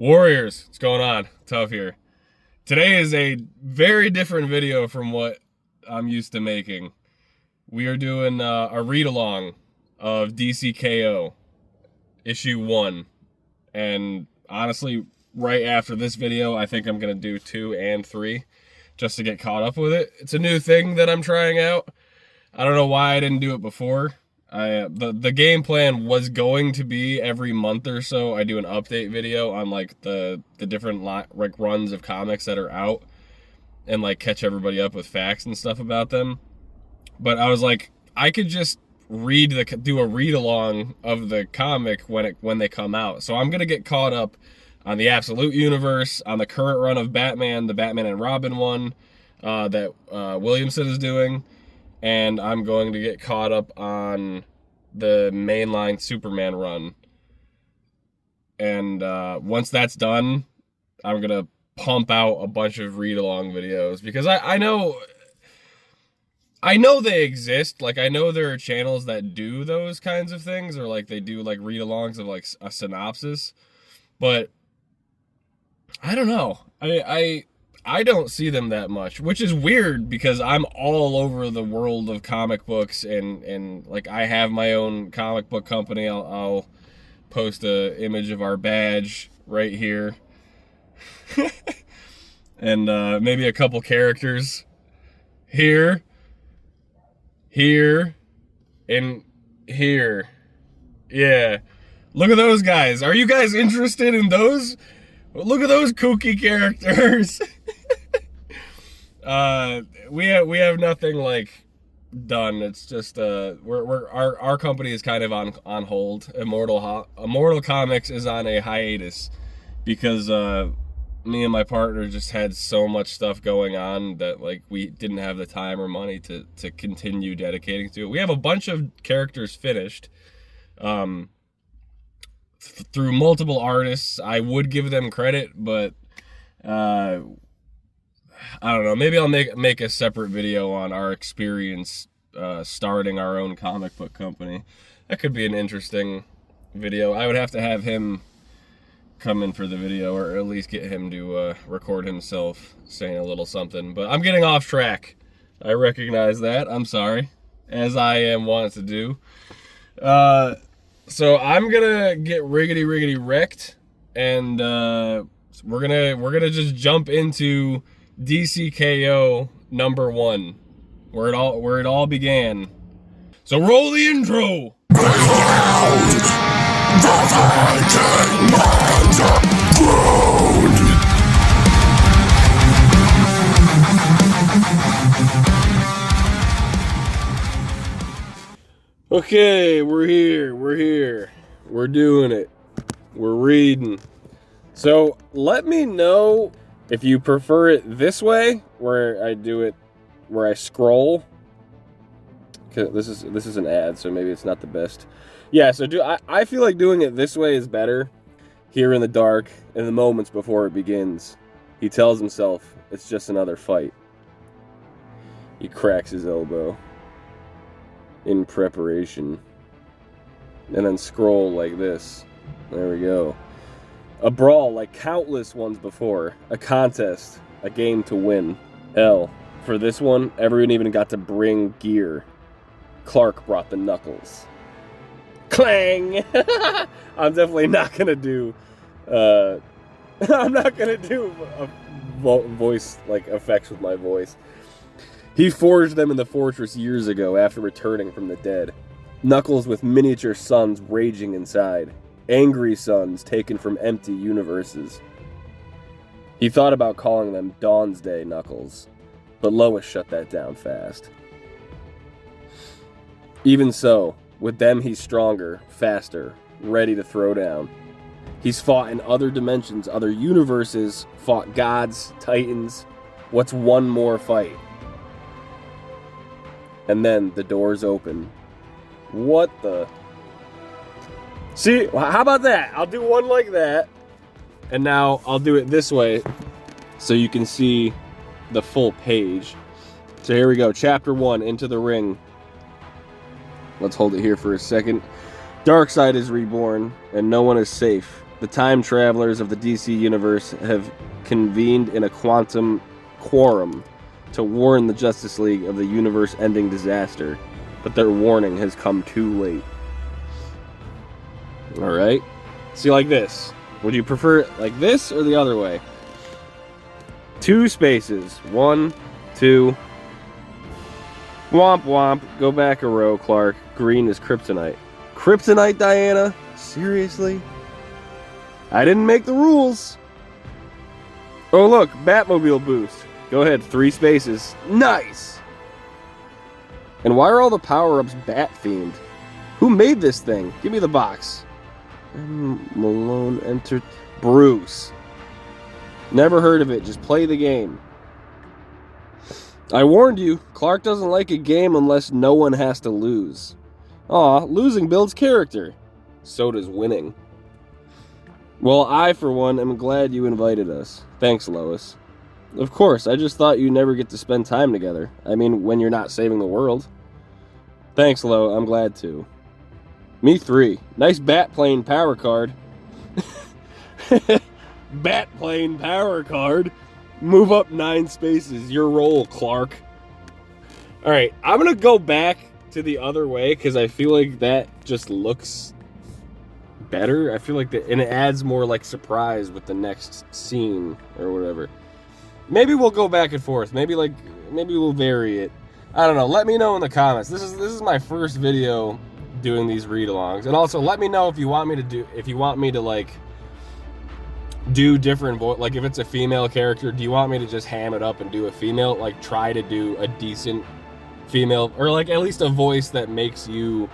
Warriors, what's going on? Tough here. Today is a very different video from what I'm used to making. We are doing a read-along of DCKO, issue 1. And honestly, right after this video, I think I'm going to do 2 and 3 just to get caught up with it. It's a new thing that I'm trying out. I don't know why I didn't do it before. The game plan was going to be every month or so I do an update video on like the different like runs of comics that are out and like catch everybody up with facts and stuff about them. But I was like, I could just do a read along of the comic when they come out. So I'm gonna get caught up on the Absolute Universe, on the current run of Batman, the Batman and Robin one that Williamson is doing. And I'm going to get caught up on the mainline Superman run. And once that's done, I'm going to pump out a bunch of read-along videos. Because I know they exist. Like, I know there are channels that do those kinds of things. Or, like, they do, like, read-alongs of, like, a synopsis. But I don't know. I don't see them that much, which is weird because I'm all over the world of comic books and like I have my own comic book company. I'll post a image of our badge right here. And maybe a couple characters here, and here. Yeah. Look at those guys. Are you guys interested in those? Look at those kooky characters. We have nothing like done. It's just our company is kind of on hold. Immortal Comics is on a hiatus because me and my partner just had so much stuff going on that like we didn't have the time or money to continue dedicating to it. We have a bunch of characters finished. Through multiple artists. I would give them credit, but I don't know. Maybe I'll make a separate video on our experience starting our own comic book company. That could be an interesting video. I would have to have him come in for the video, or at least get him to record himself saying a little something. But I'm getting off track. I recognize that. I'm sorry, as I am wont to do. So I'm gonna get riggedy wrecked, and we're gonna just jump into DCKO number 1, where it all began. So roll the intro. Okay, we're here, we're doing it, we're reading. So let me know if you prefer it this way, where I scroll. This is an ad, so maybe it's not the best. Yeah, so I feel like doing it this way is better. Here in the dark, in the moments before it begins, he tells himself it's just another fight. He cracks his elbow in preparation, and then scroll like this. There we go. A brawl like countless ones before, a contest, a game to win. Hell, for this one, everyone even got to bring gear. Clark brought the knuckles. Clang! I'm definitely not gonna do I'm not gonna do a voice like effects with my voice. He forged them in the fortress years ago after returning from the dead. Knuckles with miniature suns raging inside. Angry suns taken from empty universes. He thought about calling them Dawn's Day Knuckles, but Lois shut that down fast. Even so, with them he's stronger, faster, ready to throw down. He's fought in other dimensions, other universes, fought gods, titans. What's one more fight? And then the doors open. What the? See, how about that? I'll do one like that. And now I'll do it this way so you can see the full page. So here we go. Chapter 1, Into the Ring. Let's hold it here for a second. Darkseid is reborn, and no one is safe. the time travelers of the DC universe have convened in a quantum quorum to warn the Justice League of the universe-ending disaster, but their warning has come too late. Alright? See, like this. Would you prefer it like this or the other way? 2 spaces. 1, 2. Womp womp. Go back a row, Clark. Green is kryptonite. Kryptonite, Diana? Seriously? I didn't make the rules. Oh look, Batmobile boost. Go ahead, 3 spaces. Nice! And why are all the power-ups bat-themed? Who made this thing? Give me the box. Malone entered... Bruce. Never heard of it, just play the game. I warned you, Clark doesn't like a game unless no one has to lose. Aw, losing builds character. So does winning. Well, I, for one, am glad you invited us. Thanks, Lois. Of course, I just thought you never get to spend time together. I mean, when you're not saving the world. Thanks, Lo, I'm glad to. Me 3. Nice Batplane power card. Batplane power card? Move up 9 spaces. Your role, Clark. Alright, I'm gonna go back to the other way, because I feel like that just looks better. I feel like that, and it adds more like surprise with the next scene or whatever. Maybe we'll go back and forth. Maybe we'll vary it. I don't know. Let me know in the comments. This is my first video doing these read-alongs, and also let me know if you want me to like do different voice. Like if it's a female character, do you want me to just ham it up and do a female? Like try to do a decent female, or like at least a voice that makes you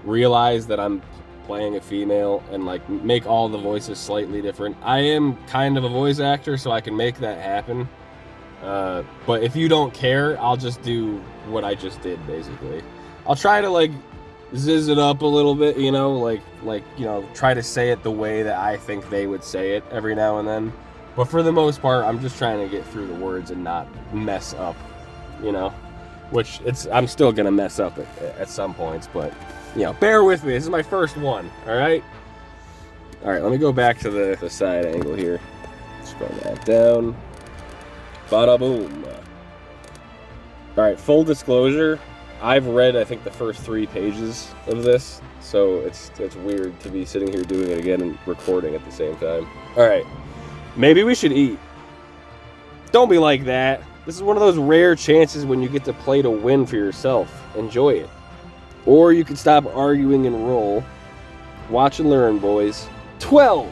realize that I'm playing a female, and like make all the voices slightly different. I am kind of a voice actor, so I can make that happen. But if you don't care, I'll just do what I just did, basically. I'll try to like zizz it up a little bit, you know, like you know, try to say it the way that I think they would say it every now and then. But for the most part, I'm just trying to get through the words and not mess up, you know, which I'm still gonna mess up at some points, but you know, bear with me. This is my first one, all right? All right, let me go back to the side angle here. Scroll that down. Bada boom. All right, full disclosure, I've read, I think, the first 3 pages of this, so it's weird to be sitting here doing it again and recording at the same time. All right, maybe we should eat. Don't be like that. This is one of those rare chances when you get to play to win for yourself. Enjoy it. Or you can stop arguing and roll. Watch and learn, boys. 12!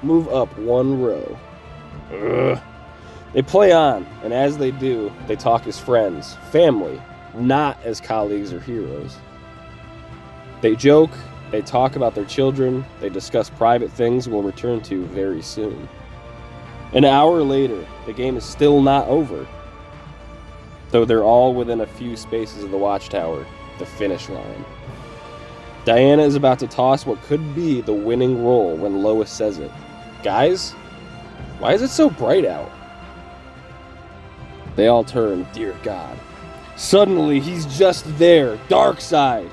Move up 1 row. Ugh. They play on, and as they do, they talk as friends, family, not as colleagues or heroes. They joke, they talk about their children, they discuss private things we'll return to very soon. An hour later, the game is still not over, though they're all within a few spaces of the watchtower. The finish line. Diana is about to toss what could be the winning roll when Lois says it. Guys, why is it so bright out? They all turn, dear God. Suddenly, he's just there, Darkseid.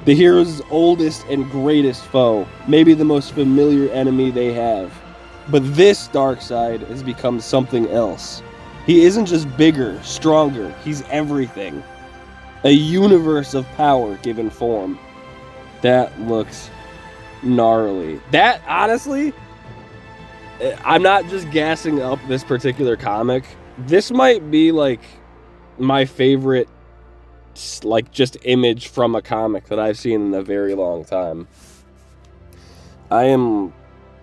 The hero's oldest and greatest foe, maybe the most familiar enemy they have. But this Darkseid has become something else. He isn't just bigger, stronger, he's everything. A universe of power given form. That looks gnarly. That, honestly, I'm not just gassing up this particular comic. This might be, like, my favorite, like, just image from a comic that I've seen in a very long time. I am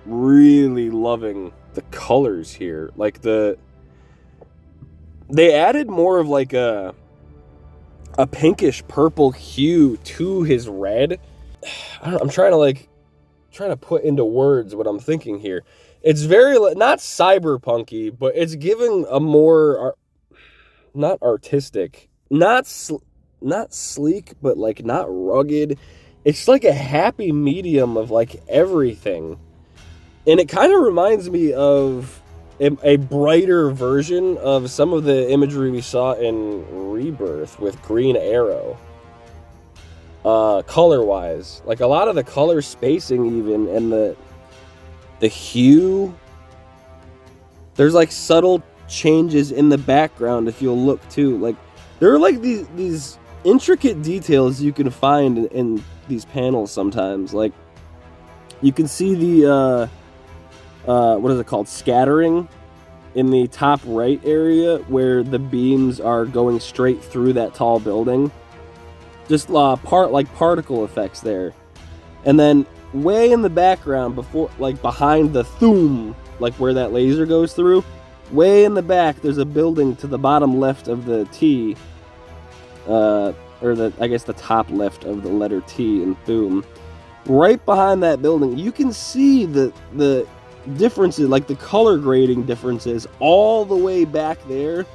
really loving the colors here. Like, they added more of, like, a pinkish purple hue to his red. I'm trying to put into words what I'm thinking here. It's very not cyberpunky, but it's giving a more not artistic, not sleek, but like not rugged. It's like a happy medium of like everything, and it kind of reminds me of a brighter version of some of the imagery we saw in Rebirth with Green Arrow. color-wise. Like, a lot of the color spacing even, and the hue, there's like subtle changes in the background if you'll look too. Like, there are like these intricate details you can find in these panels sometimes. Like, you can see the what is it called, scattering in the top right area where the beams are going straight through that tall building. Just particle effects there. And then way in the background, before, like behind the thoom, like where that laser goes through, way in the back there's a building to the bottom left of the T, or I guess the top left of the letter T in thoom. Right behind that building, you can see the differences, like the color grading differences, all the way back there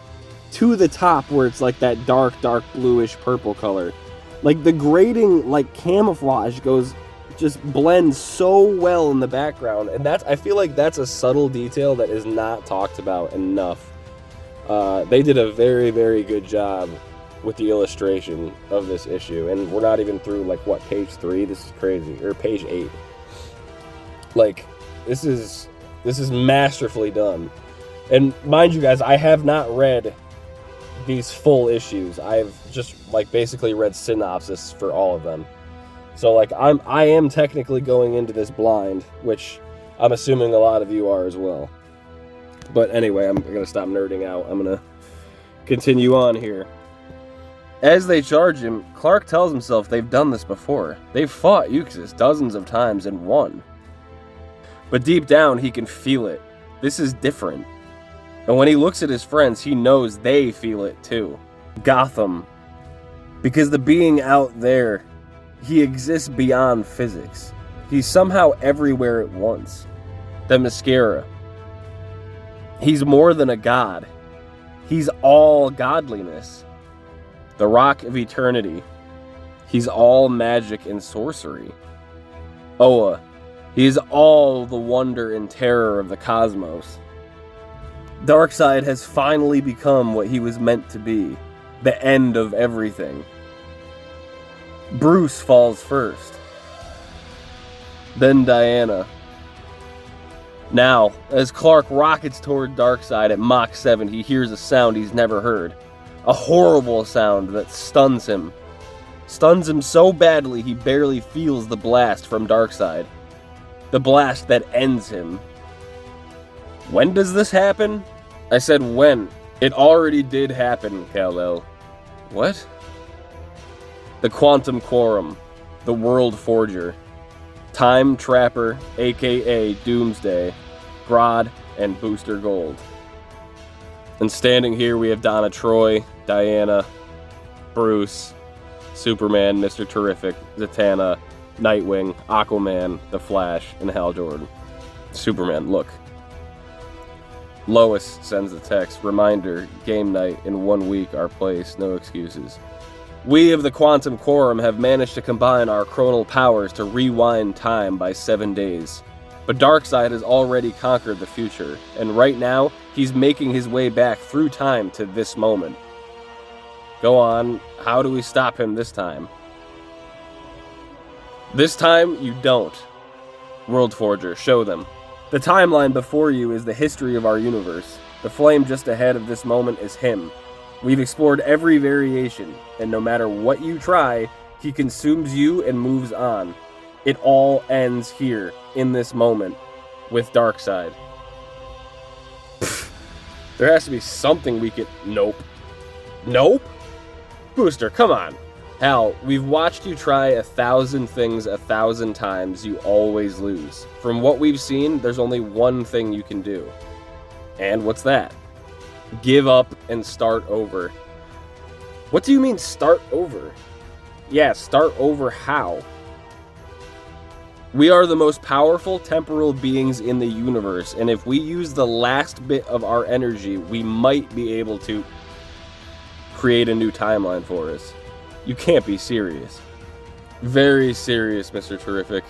to the top where it's like that dark bluish purple color. Like, the grading, like camouflage, just blends so well in the background, and I feel like that's a subtle detail that is not talked about enough. They did a very, very good job with the illustration of this issue, and we're not even through, like, what, page 3? This is crazy. Or page 8. Like, this is masterfully done. And mind you guys, I have not read these full issues. I've just, like, basically read synopsis for all of them. So, like, I am technically going into this blind, which I'm assuming a lot of you are as well. But anyway, I'm gonna stop nerding out. I'm gonna continue on here. As they charge him, Clark tells himself they've done this before. They've fought Euxis dozens of times and won. But deep down, he can feel it. This is different. And when he looks at his friends, he knows they feel it too. Gotham. Because the being out there, he exists beyond physics. He's somehow everywhere at once. The mascara. He's more than a god. He's all godliness. The rock of eternity. He's all magic and sorcery. Oa. He is all the wonder and terror of the cosmos. Darkseid has finally become what he was meant to be. The end of everything. Bruce falls first. Then Diana. Now, as Clark rockets toward Darkseid at Mach 7, he hears a sound he's never heard. A horrible sound that stuns him. Stuns him so badly he barely feels the blast from Darkseid. The blast that ends him. When does this happen? I said when. It already did happen, Kal-El. What? The Quantum Quorum. The World Forger. Time Trapper, aka Doomsday. Grodd, and Booster Gold. And standing here we have Donna Troy, Diana, Bruce, Superman, Mr. Terrific, Zatanna, Nightwing, Aquaman, The Flash, and Hal Jordan. Superman, look. Lois sends a text. Reminder, game night in 1 week, our place, no excuses. We of the Quantum Quorum have managed to combine our chronal powers to rewind time by 7 days. But Darkseid has already conquered the future, and right now, he's making his way back through time to this moment. Go on, how do we stop him this time? This time, you don't. World Forger, show them. The timeline before you is the history of our universe. The flame just ahead of this moment is him. We've explored every variation, and no matter what you try, he consumes you and moves on. It all ends here, in this moment, with Darkseid. There has to be something we could... Nope. Nope? Booster, come on. Hal, we've watched you try 1,000 things 1,000 times, you always lose. From what we've seen, there's only one thing you can do. And what's that? Give up and start over. What do you mean, start over? Yeah, start over how? We are the most powerful temporal beings in the universe, and if we use the last bit of our energy, we might be able to create a new timeline for us. You can't be serious. Very serious, Mr. Terrific.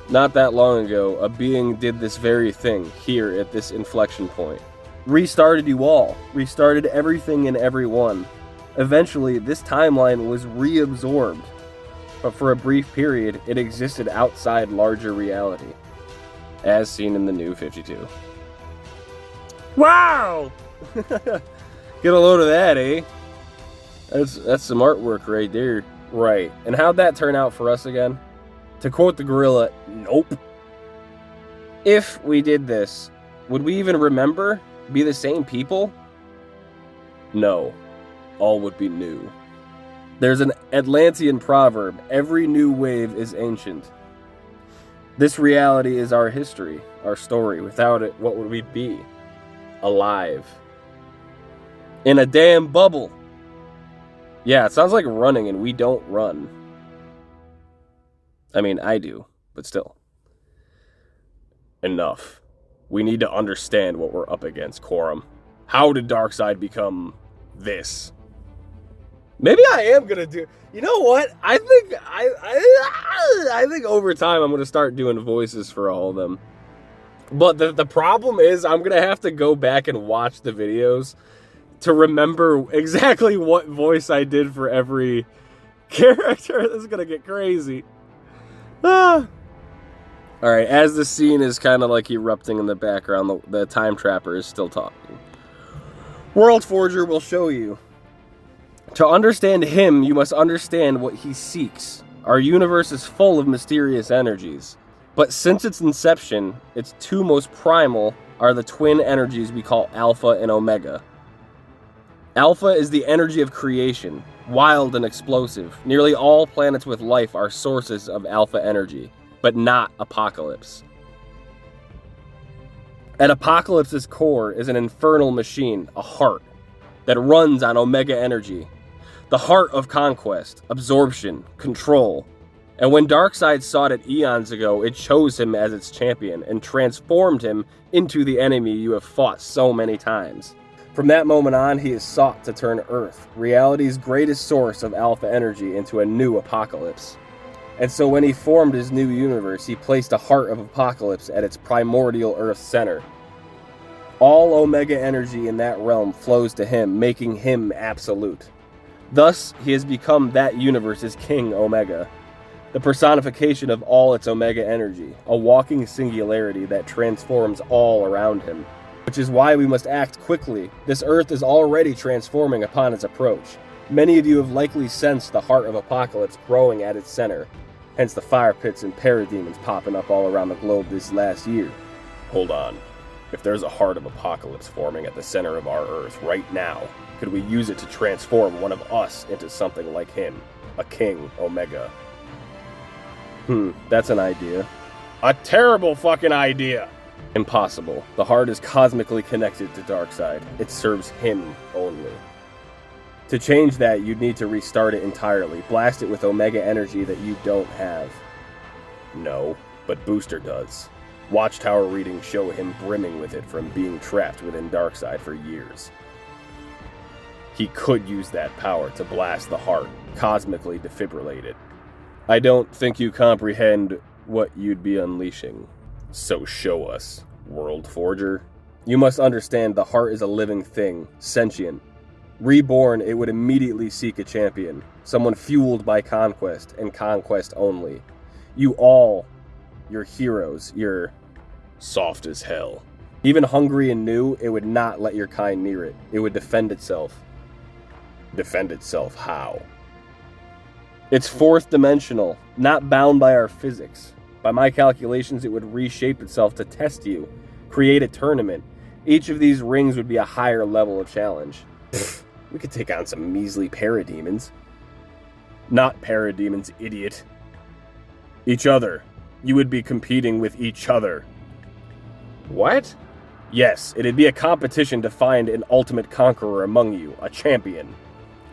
Not that long ago, a being did this very thing, here at this inflection point. Restarted you all. Restarted everything and everyone. Eventually, this timeline was reabsorbed but for a brief period, it existed outside larger reality, as seen in the New 52. Wow! Get a load of that, eh? That's some artwork right there. Right. And how'd that turn out for us again? To quote the gorilla, nope. If we did this, would we even remember? Be the same people? No. All would be new. There's an Atlantean proverb, every new wave is ancient. This reality is our history, our story. Without it, what would we be? Alive. In a damn bubble. Yeah, it sounds like running, and we don't run. I mean, I do, but still. Enough. We need to understand what we're up against, Quorum. How did Darkseid become this? Maybe I am gonna do. You know what? I think over time I'm gonna start doing voices for all of them. But the problem is I'm gonna have to go back and watch the videos to remember exactly what voice I did for every character. This is gonna get crazy. Alright, as the scene is kind of like erupting in the background, the time trapper is still talking. World Forger will show you. To understand him, you must understand what he seeks. Our universe is full of mysterious energies. But since its inception, its two most primal are the twin energies we call Alpha and Omega. Alpha is the energy of creation, wild and explosive. Nearly all planets with life are sources of alpha energy, but not Apocalypse. At Apocalypse's core is an infernal machine, a heart, that runs on Omega energy. The heart of conquest, absorption, control. And when Darkseid sought it eons ago, it chose him as its champion and transformed him into the enemy you have fought so many times. From that moment on, he has sought to turn Earth, reality's greatest source of alpha energy, into a new apocalypse. And so when he formed his new universe, he placed a heart of Apocalypse at its primordial Earth center. All Omega energy in that realm flows to him, making him absolute. Thus, he has become that universe's King Omega, the personification of all its Omega energy, a walking singularity that transforms all around him. Which is why we must act quickly. This Earth is already transforming upon its approach. Many of you have likely sensed the heart of Apocalypse growing at its center, hence the fire pits and parademons popping up all around the globe this last year. Hold on. If there's a heart of Apocalypse forming at the center of our Earth right now, could we use it to transform one of us into something like him, a King Omega? That's an idea. A terrible fucking idea! Impossible. The heart is cosmically connected to Darkseid. It serves him only. To change that, you'd need to restart it entirely. Blast it with Omega energy that you don't have. No, but Booster does. Watchtower readings show him brimming with it from being trapped within Darkseid for years. He could use that power to blast the heart, cosmically defibrillate it. I don't think you comprehend what you'd be unleashing. So show us, World Forger. You must understand the heart is a living thing, sentient. Reborn, it would immediately seek a champion, someone fueled by conquest, and conquest only. You all, your heroes, you're soft as hell. Even hungry and new, it would not let your kind near it. It would defend itself. Defend itself how? It's fourth dimensional, not bound by our physics. By my calculations, it would reshape itself to test you, create a tournament. Each of these rings would be a higher level of challenge. We could take on some measly parademons. Not parademons, idiot. Each other. You would be competing with each other. What? Yes, it'd be a competition to find an ultimate conqueror among you, a champion.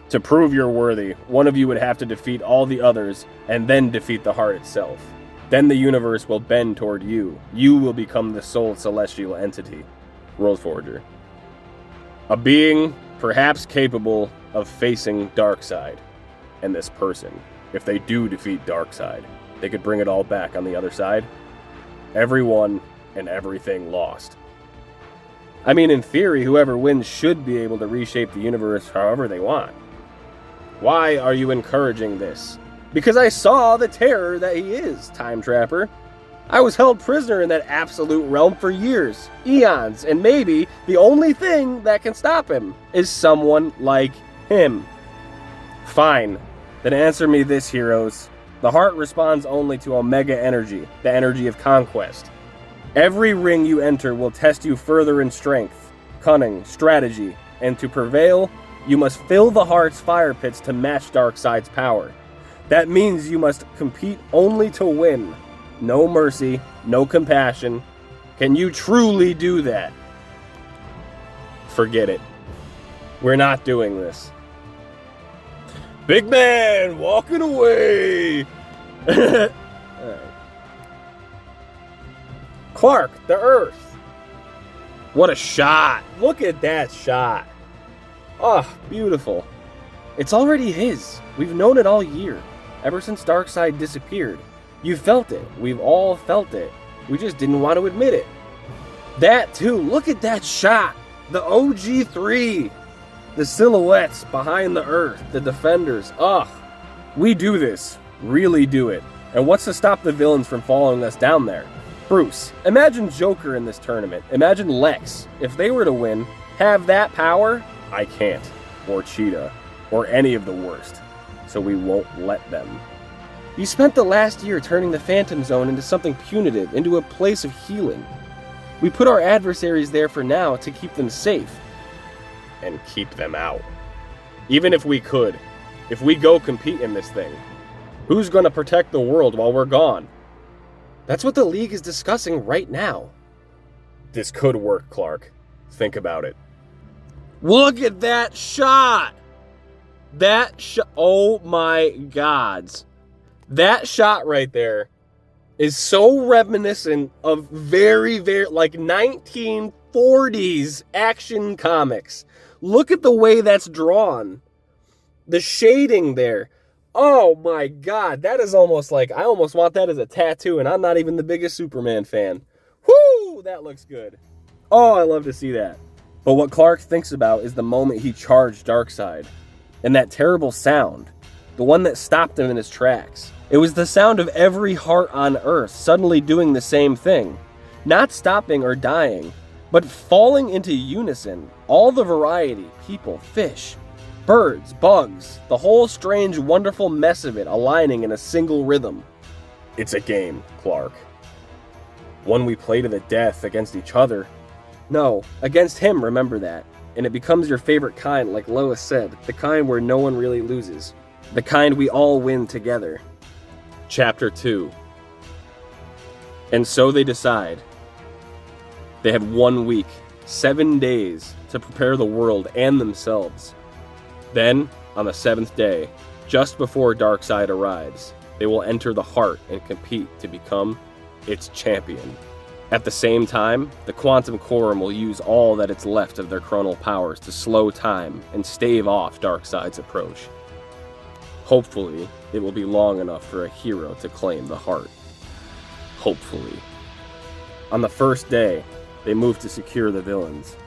To prove you're worthy, one of you would have to defeat all the others, and then defeat the heart itself. Then the universe will bend toward you. You will become the sole celestial entity. World Forger. A being, perhaps capable of facing Darkseid. And this person, if they do defeat Darkseid, they could bring it all back on the other side. Everyone and everything lost. I mean, in theory, whoever wins should be able to reshape the universe however they want. Why are you encouraging this? Because I saw the terror that he is, Time Trapper. I was held prisoner in that absolute realm for years, eons, and maybe the only thing that can stop him is someone like him. Fine. Then answer me this, heroes. The heart responds only to Omega energy, the energy of conquest. Every ring you enter will test you further in strength, cunning, strategy, and to prevail, you must fill the heart's fire pits to match Darkseid's power. That means you must compete only to win. No mercy, no compassion. Can you truly do that? Forget it. We're not doing this. Big man, walking away! Alright. Clark, the Earth. What a shot. Look at that shot. Oh, beautiful. It's already his. We've known it all year. Ever since Darkseid disappeared. You felt it. We've all felt it. We just didn't want to admit it. That too. Look at that shot. The OG3. The silhouettes behind the Earth. The defenders. Ugh. We do this. Really do it. And what's to stop the villains from following us down there? Bruce, imagine Joker in this tournament. Imagine Lex. If they were to win, have that power, I can't. Or Cheetah. Or any of the worst. So we won't let them. You spent the last year turning the Phantom Zone into something punitive, into a place of healing. We put our adversaries there for now to keep them safe. And keep them out. Even if we could. If we go compete in this thing. Who's gonna protect the world while we're gone? That's what the League is discussing right now. This could work, Clark. Think about it. Look at that shot! That shot, oh my gods. That shot right there is so reminiscent of very, like 1940s action comics. Look at the way that's drawn. The shading there. Oh my god, that is almost like, I almost want that as a tattoo, and I'm not even the biggest Superman fan. Whoo, that looks good. Oh, I love to see that. But what Clark thinks about is the moment he charged Darkseid. And that terrible sound. The one that stopped him in his tracks. It was the sound of every heart on Earth suddenly doing the same thing. Not stopping or dying, but falling into unison. All the variety, people, fish, birds, bugs, the whole strange, wonderful mess of it aligning in a single rhythm. It's a game, Clark. One we play to the death against each other. No, against him, remember that. And it becomes your favorite kind, like Lois said, the kind where no one really loses. The kind we all win together. Chapter 2. And so they decide. They had 1 week, 7 days, to prepare the world and themselves. Then, on the 7th day, just before Darkseid arrives, they will enter the heart and compete to become its champion. At the same time, the Quantum Quorum will use all that is left of their chronal powers to slow time and stave off Darkseid's approach. Hopefully, it will be long enough for a hero to claim the heart. Hopefully. On the first day, they move to secure the villains.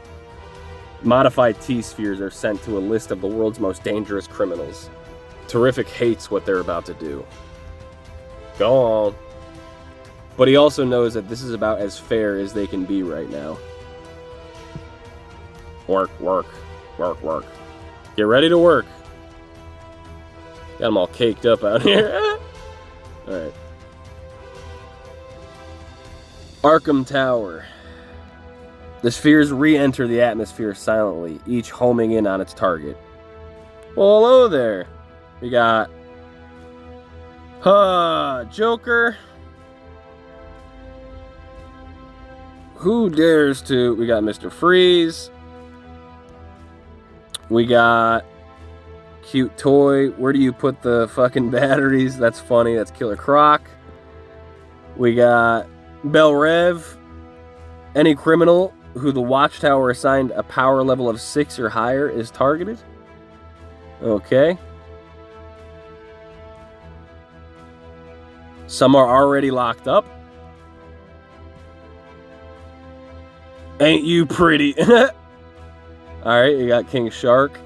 Modified T-spheres are sent to a list of the world's most dangerous criminals. Terrific hates what they're about to do. Go on. But he also knows that this is about as fair as they can be right now. Work, work, work, work. Get ready to work. Got them all caked up out here. Alright. Arkham Tower. The spheres re-enter the atmosphere silently, each homing in on its target. Well, hello there. We got... Joker. Who dares to... We got Mr. Freeze. We got... Cute Toy. Where do you put the fucking batteries? That's funny. That's Killer Croc. We got... Bell Rev. Any criminal who the Watchtower assigned a power level of 6 or higher is targeted. Okay. Some are already locked up. Ain't you pretty? Alright, you got King Shark.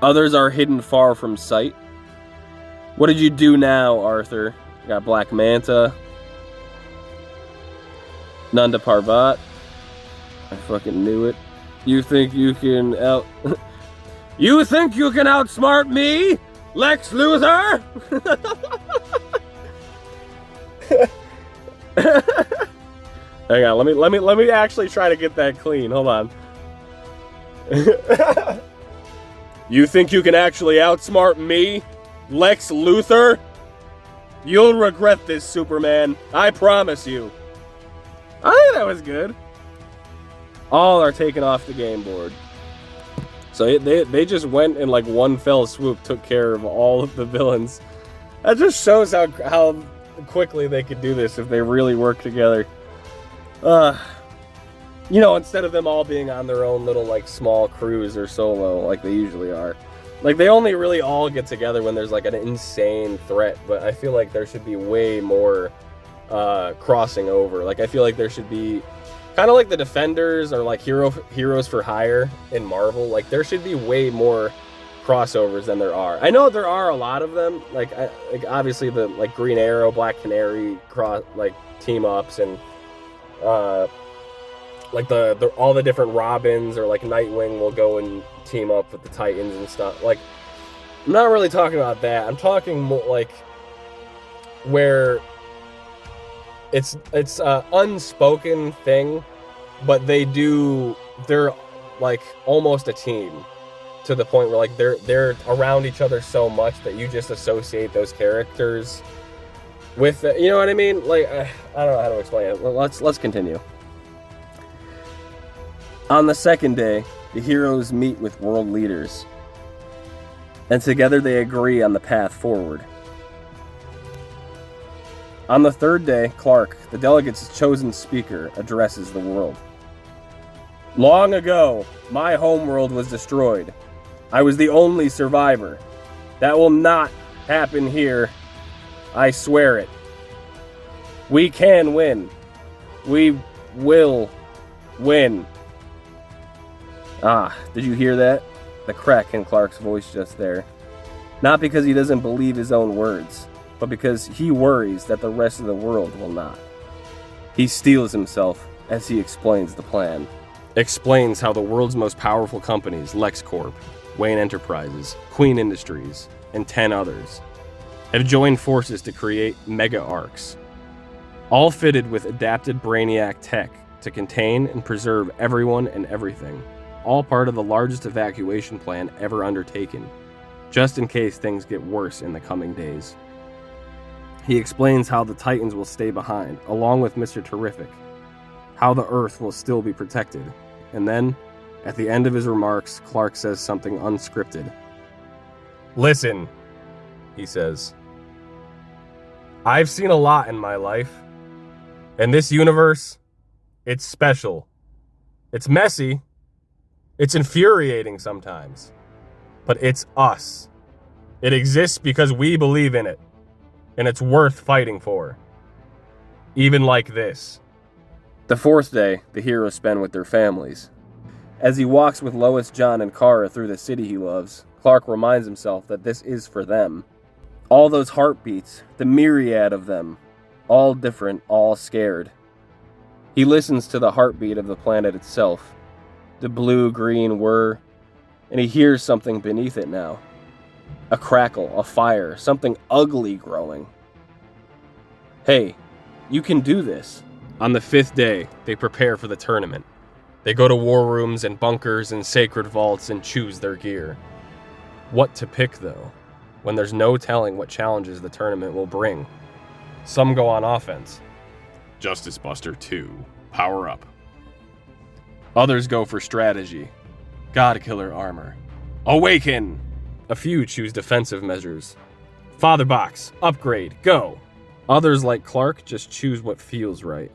Others are hidden far from sight. What did you do now, Arthur? You got Black Manta. Nanda Parbat. I fucking knew it. You think you can You think you can outsmart me, Lex Luthor? Hang on, let me actually try to get that clean. Hold on. You think you can actually outsmart me, Lex Luthor? You'll regret this, Superman. I promise you. I think that was good. All are taken off the game board. So they just went in like one fell swoop, took care of all of the villains. That just shows how quickly they could do this if they really work together. You know, instead of them all being on their own little like small crews or solo like they usually are. Like they only really all get together when there's like an insane threat, but I feel like there should be way more crossing over. Like I feel like there should be kind of like the Defenders or like Heroes for Hire in Marvel. Like there should be way more crossovers than there are. I know there are a lot of them. Like obviously the like Green Arrow, Black Canary team ups and like the all the different Robins or like Nightwing will go and team up with the Titans and stuff. Like I'm not really talking about that. I'm talking more like where it's a unspoken thing, but they're like almost a team to the point where like they're around each other so much that you just associate those characters with you know what I mean? Like I don't know how to explain it. Let's continue. On the second day, the heroes meet with world leaders, and together they agree on the path forward. On the third day, Clark, the delegate's chosen speaker, addresses the world. Long ago, my homeworld was destroyed. I was the only survivor. That will not happen here. I swear it. We can win. We will win. Ah, did you hear that? The crack in Clark's voice just there. Not because he doesn't believe his own words, but because he worries that the rest of the world will not. He steels himself as he explains the plan. Explains how the world's most powerful companies, LexCorp, Wayne Enterprises, Queen Industries, and 10 others, have joined forces to create mega arcs, all fitted with adapted Brainiac tech to contain and preserve everyone and everything, all part of the largest evacuation plan ever undertaken, just in case things get worse in the coming days. He explains how the Titans will stay behind, along with Mr. Terrific, how the Earth will still be protected, and then, at the end of his remarks, Clark says something unscripted. Listen, he says. I've seen a lot in my life, and this universe, it's special. It's messy. It's infuriating sometimes, but it's us. It exists because we believe in it, and it's worth fighting for. Even like this. The fourth day, the heroes spend with their families. As he walks with Lois, John, and Kara through the city he loves, Clark reminds himself that this is for them. All those heartbeats, the myriad of them, all different, all scared. He listens to the heartbeat of the planet itself, the blue-green whir, and he hears something beneath it now. A crackle, a fire, something ugly growing. Hey, you can do this. On the fifth day, they prepare for the tournament. They go to war rooms and bunkers and sacred vaults and choose their gear. What to pick, though, when there's no telling what challenges the tournament will bring? Some go on offense. Justice Buster 2, power up. Others go for strategy. God Killer armor. Awaken! A few choose defensive measures. Father Box, upgrade, go! Others, like Clark, just choose what feels right.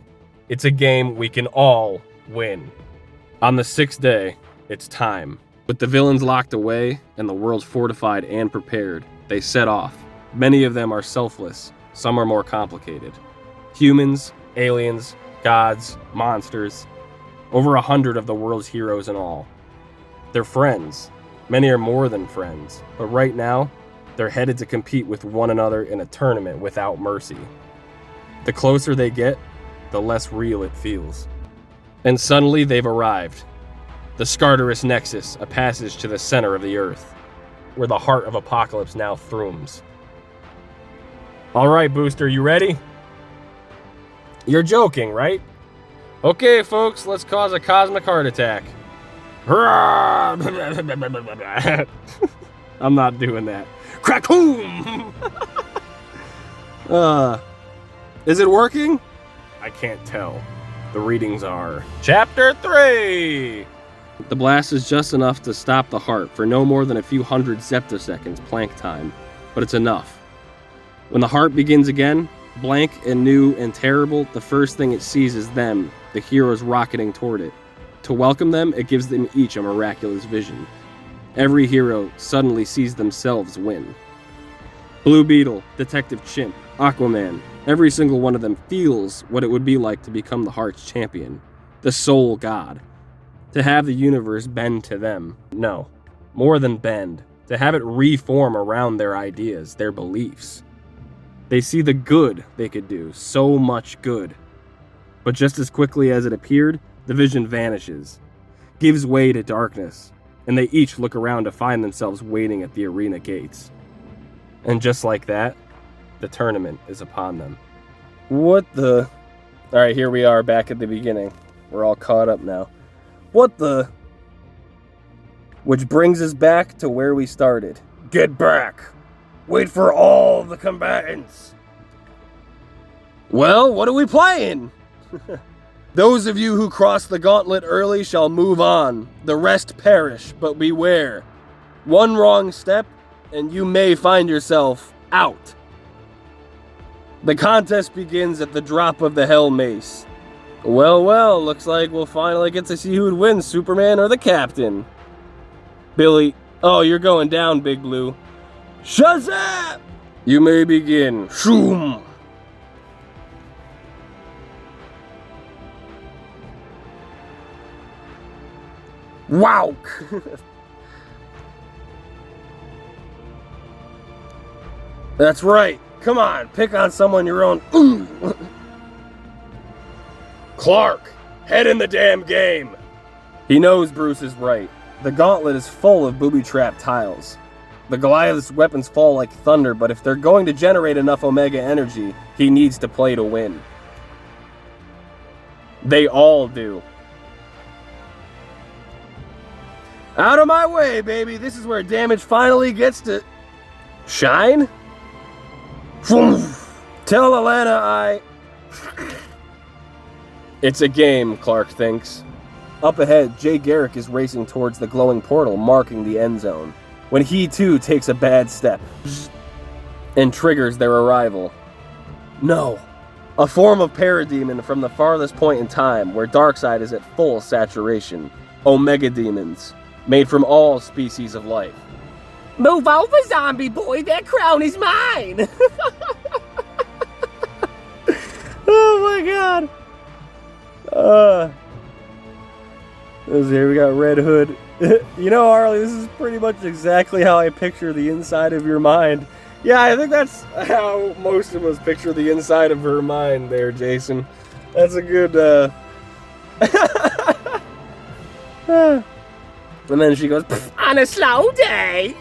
It's a game we can all win. On the sixth day, it's time. With the villains locked away and the world fortified and prepared, they set off. Many of them are selfless, some are more complicated. Humans, aliens, gods, monsters. Over 100 of the world's heroes in all. They're friends, Many are more than friends, but right now, they're headed to compete with one another in a tournament without mercy. The closer they get, the less real it feels. And suddenly they've arrived. The Scarterus Nexus, a passage to the center of the earth, where the heart of Apocalypse now throoms. All right, Booster, you ready? You're joking, right? Okay, folks, let's cause a cosmic heart attack. I'm not doing that. Crack-hoom! Is it working? I can't tell. The readings are... Chapter 3! The blast is just enough to stop the heart for no more than a few hundred zeptoseconds plank time, but it's enough. When the heart begins again, blank and new and terrible, the first thing it sees is them, the heroes rocketing toward it. To welcome them, it gives them each a miraculous vision. Every hero suddenly sees themselves win. Blue Beetle, Detective Chimp, Aquaman, every single one of them feels what it would be like to become the Heart's champion, the sole god. To have the universe bend to them. No, more than bend, to have it reform around their ideas, their beliefs. They see the good they could do, so much good. But just as quickly as it appeared, the vision vanishes, gives way to darkness, and they each look around to find themselves waiting at the arena gates. And just like that, the tournament is upon them. What the... Alright, here we are back at the beginning. We're all caught up now. What the... Which brings us back to where we started. Get back! Wait for all the combatants! Well, what are we playing? Those of you who cross the gauntlet early shall move on. The rest perish, but beware. One wrong step, and you may find yourself out. The contest begins at the drop of the Hell Mace. Well, looks like we'll finally get to see who'd win, Superman or the Captain. Billy, oh, you're going down, Big Blue. Shazam! You may begin. Shoom! Wow! That's right. Come on, pick on someone your own. Clark, head in the damn game. He knows Bruce is right. The gauntlet is full of booby-trapped tiles. The Goliath's weapons fall like thunder, but if they're going to generate enough Omega energy, he needs to play to win. They all do. Out of my way, baby. This is where damage finally gets to shine. Tell Alana It's a game, Clark thinks. Up ahead, Jay Garrick is racing towards the glowing portal marking the end zone, when he too takes a bad step and triggers their arrival. No. A form of parademon from the farthest point in time, where Darkseid is at full saturation. Omega demons, made from all species of life. Move over, zombie boy, that crown is mine! Oh my god. Here we got Red Hood. You know, Harley, this is pretty much exactly how I picture the inside of your mind. Yeah, I think that's how most of us picture the inside of her mind there, Jason. That's a good, And then she goes, on a slow day.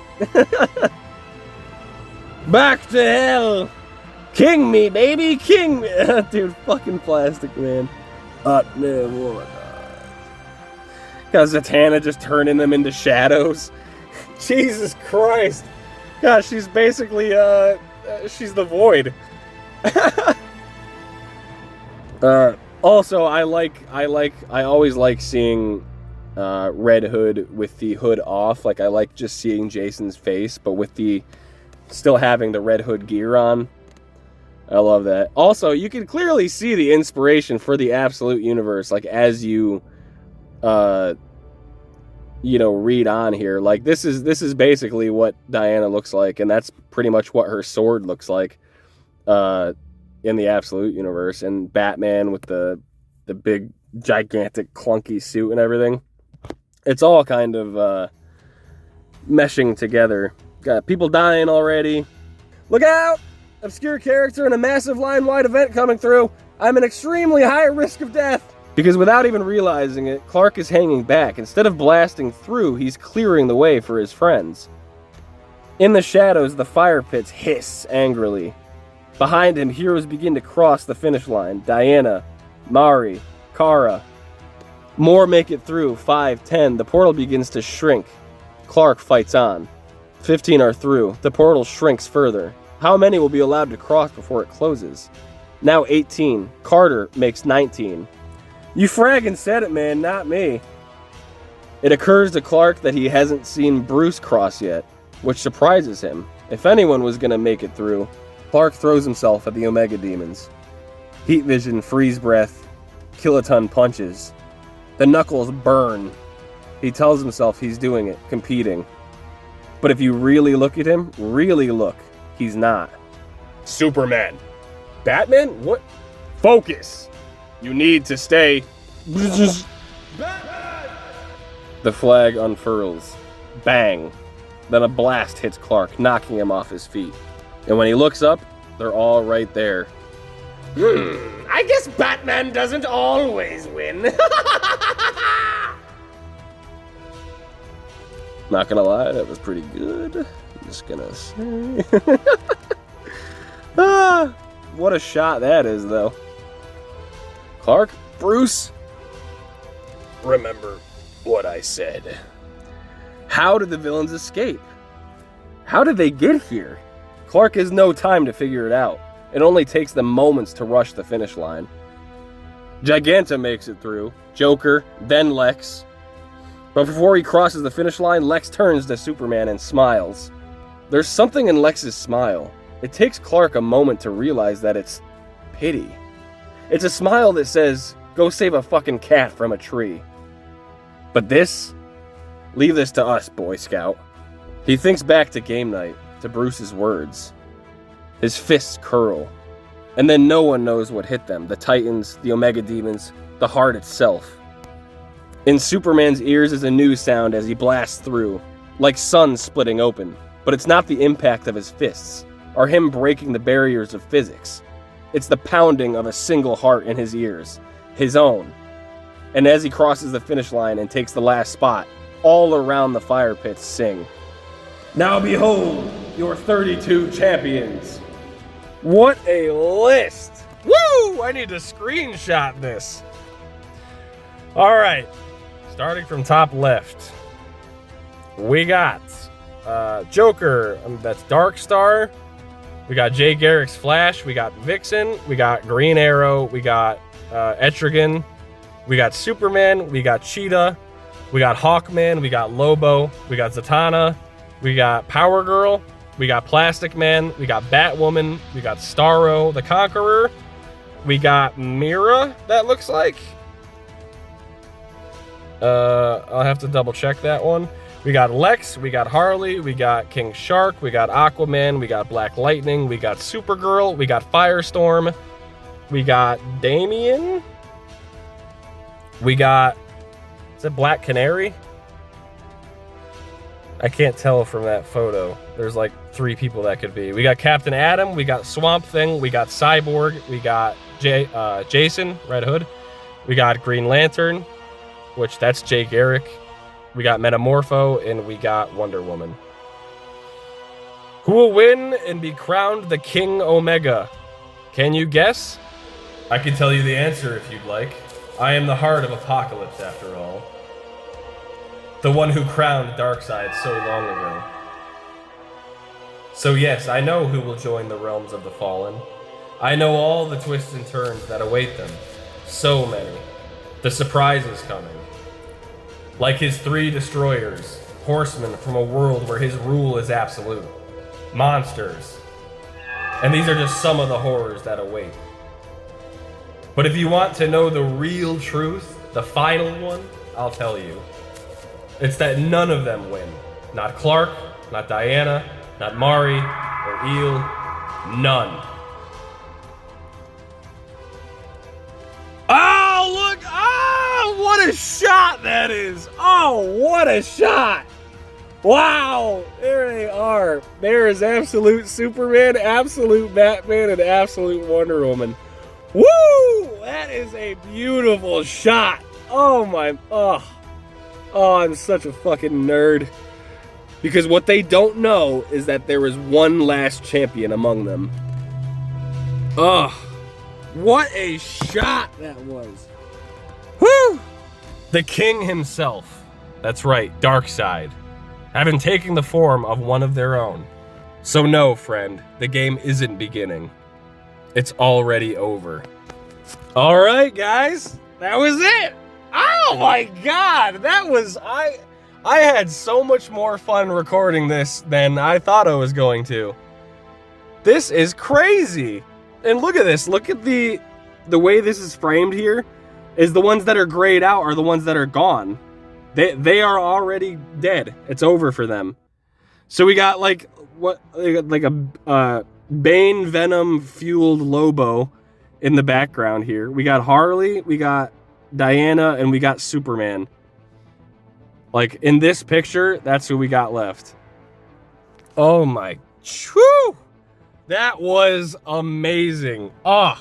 Back to hell. King me, baby, king me. Dude, fucking Plastic Man. No. Got Zatanna just turning them into shadows. Jesus Christ. Gosh, she's basically, she's the Void. Also, I always like seeing Red Hood with the hood off. Like, I like just seeing Jason's face, but with the still having the Red Hood gear on. I love that. Also, you can clearly see the inspiration for the Absolute Universe, like, as you read on here. Like, this is basically what Diana looks like, and that's pretty much what her sword looks like in the Absolute Universe. And Batman with the big, gigantic, clunky suit and everything. It's all kind of meshing together. Got people dying already. Look out! Obscure character in a massive line-wide event coming through. I'm an extremely high risk of death. Because without even realizing it, Clark is hanging back. Instead of blasting through, he's clearing the way for his friends. In the shadows, the fire pits hiss angrily. Behind him, heroes begin to cross the finish line. Diana, Mari, Kara. More make it through. 5, 10. The portal begins to shrink. Clark fights on. 15 are through. The portal shrinks further. How many will be allowed to cross before it closes? Now 18. Carter makes 19. You fraggin' said it, man, not me. It occurs to Clark that he hasn't seen Bruce cross yet, which surprises him. If anyone was gonna make it through, Clark throws himself at the Omega Demons. Heat vision, freeze breath, kiloton punches. The knuckles burn. He tells himself he's doing it, competing. But if you really look at him, really look, he's not. Superman. Batman? What? Focus! You need to stay. Batman! The flag unfurls. Bang. Then a blast hits Clark, knocking him off his feet. And when he looks up, they're all right there. I guess Batman doesn't always win. Not gonna lie, that was pretty good. I'm just gonna say. What a shot that is, though. Clark, Bruce, remember what I said. How did the villains escape? How did they get here? Clark has no time to figure it out. It only takes them moments to rush the finish line. Giganta makes it through, Joker, then Lex. But before he crosses the finish line, Lex turns to Superman and smiles. There's something in Lex's smile. It takes Clark a moment to realize that it's pity. It's a smile that says, go save a fucking cat from a tree. But this? Leave this to us, Boy Scout. He thinks back to game night, to Bruce's words. His fists curl. And then no one knows what hit them. The Titans, the Omega Demons, the heart itself. In Superman's ears is a new sound as he blasts through, like suns splitting open. But it's not the impact of his fists, or him breaking the barriers of physics. It's the pounding of a single heart in his ears, his own. And as he crosses the finish line and takes the last spot, all around the fire pits sing. Now behold, your 32 champions. What a list! Woo! I need to screenshot this. All right, starting from top left, we got Joker, that's Darkstar. We got Jay Garrick's Flash. We got Vixen. We got Green Arrow. We got Etrigan. We got Superman. We got Cheetah. We got Hawkman. We got Lobo. We got Zatanna. We got Power Girl. We got Plastic Man. We got Batwoman. We got Starro the Conqueror. We got Mira, that looks like. I'll have to double check that one. We got Lex, we got Harley, we got King Shark, we got Aquaman, we got Black Lightning, we got Supergirl, we got Firestorm, we got Damian, we got, is it Black Canary? I can't tell from that photo. There's like 3 people that could be. We got Captain Atom, we got Swamp Thing, we got Cyborg, we got Jason, Red Hood, we got Green Lantern, which that's Jay Garrick. We got Metamorpho, and we got Wonder Woman. Who will win and be crowned the King Omega? Can you guess? I can tell you the answer if you'd like. I am the heart of Apocalypse, after all. The one who crowned Darkseid so long ago. So yes, I know who will join the realms of the fallen. I know all the twists and turns that await them. So many. The surprise is coming. Like his 3 destroyers, horsemen from a world where his rule is absolute. Monsters. And these are just some of the horrors that await. But if you want to know the real truth, the final one, I'll tell you. It's that none of them win. Not Clark, not Diana, not Mari, or Eel. None. Oh, look! Oh, what a shot that is! Oh, what a shot! Wow, there they are. There is absolute Superman, absolute Batman, and absolute Wonder Woman. Woo! That is a beautiful shot. Oh my, oh, I'm such a fucking nerd. Because what they don't know is that there is one last champion among them. Ugh. What a shot that was. Woo! The king himself. That's right, Darkseid. Having taken the form of one of their own. So no, friend, the game isn't beginning. It's already over. All right, guys, that was it. Oh my God, that was, I had so much more fun recording this than I thought I was going to. This is crazy. And look at this, look at the way this is framed here, is the ones that are grayed out are the ones that are gone. They are already dead. It's over for them. So we got like a Bane Venom fueled Lobo in the background here. We got Harley, we got Diana, and we got Superman. Like in this picture, that's who we got left. Oh my, whew! That was amazing. Oh,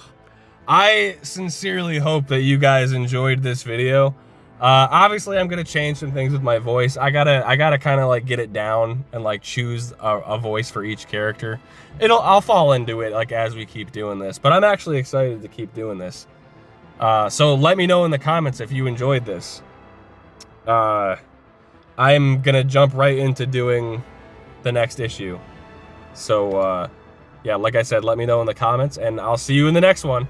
I sincerely hope that you guys enjoyed this video. Obviously I'm gonna change some things with my voice. I gotta kind of like get it down and like choose a voice for each character. I'll fall into it like as we keep doing this, but I'm actually excited to keep doing this. So let me know in the comments if you enjoyed this. I'm gonna jump right into doing the next issue. So yeah, like I said, let me know in the comments and I'll see you in the next one.